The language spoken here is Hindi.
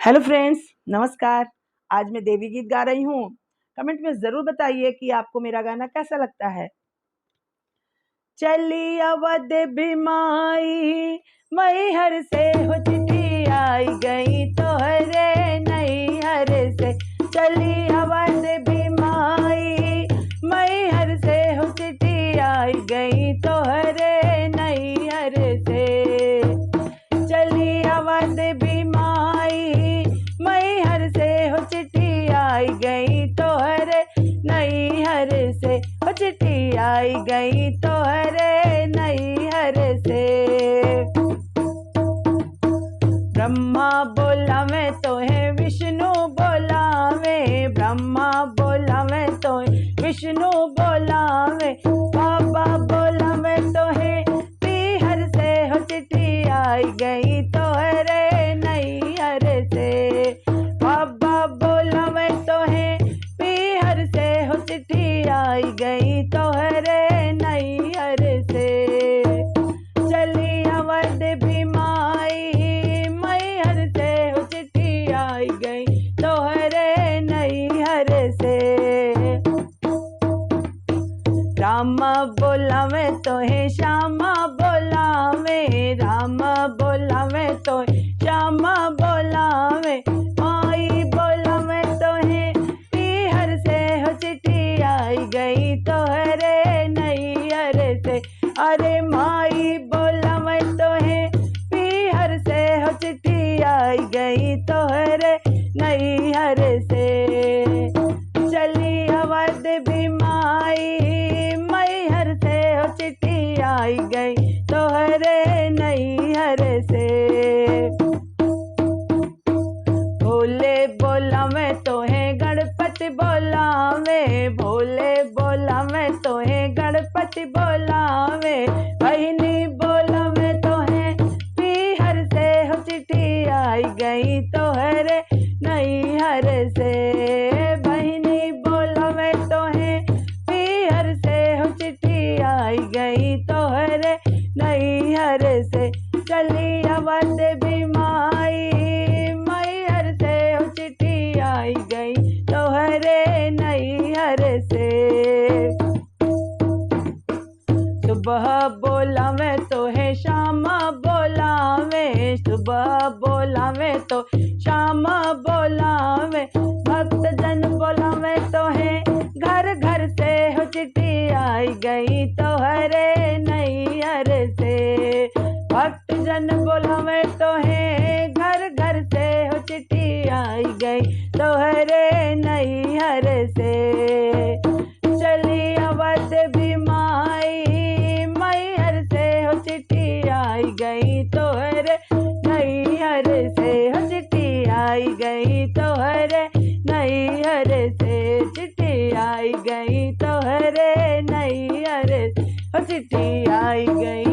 हेलो फ्रेंड्स, नमस्कार। आज मैं देवी गीत गा रही हूँ। कमेंट में ज़रूर बताइए कि आपको मेरा गाना कैसा लगता है। चली अवध बीमाई मैहर से हो चिट्ठी आई गई तोहरे नैहर से। चली अवध बीमाई मैहर से हो चिट्ठी आई गई तोहरे नैहर से। चली अवध बीमाई मैहर से हो चिट्ठी आई गई तोहरे नैहर से। हो चिट्ठी आई गई तोहरे नैहर से। ब्रह्मा बोलावे तोहे विष्णु बोलावे, ब्रह्मा बोलावे तोहे विष्णु बोलावे, बाबा बोलावे तोहे पीहर से। हो चिट्ठी आई गई तोहरे नैहर से। बाबा बोलावे तोहे पीहर से। हो चिट्ठी आई गई तोहरे नैहर से। चली अवध बीमाई मैहर से। हो चिट्ठी आई गई तोहरे नैहर से। राम बोलावे तोहे श्यामा बोलावे, राम बोलावे तोहे श्यामा बोलावे, माई बोलावे तोहे पीहर से। हो चिट्ठी आई गई तोहरे नैहर से। अरे माई बोलावे तोहे पीहर से। हो चिट्ठी आई गई तोहरे नैहर से। चली अवध बीमाई मैहर से। हो चिट्ठी आई गई तोहरे नैहर से। भोले बोलावे तोहे गणपति बोलावे, भोले बोलावे तोहे गणपति बोलावे, बहिनी बोलावे तोहे पीहर से। हो चिट्ठी आई गई तोहरे नैहर से। बहिनी बोलावे तोहे पीहर से। हो चिट्ठी आई गई तोहरे नैहर से। चली अवध बीमाई मैहर से। हो चिट्ठी आई गई तोहरे नैहर से। सुबह बोलावे तोहे श्यामा बोलावे, सुबह बोलावे तो श्यामा बोलावे, भक्त जन बोलावे तोहे घर घर से। हो चिट्ठी आई गई तोहरे नैहर से। भक्त जन बोलावे तोहे घर घर से। हो चिट्ठी आई गई तोहरे नैहर से। चली अवध बीमाई मैहर से। हो चिट्ठी आई गई तोहरे नैहर से। हो चिट्ठी आई गई तोहरे नैहर से। चिट्ठी आई गई तोहरे नैहर से। हो चिट्ठी आई गई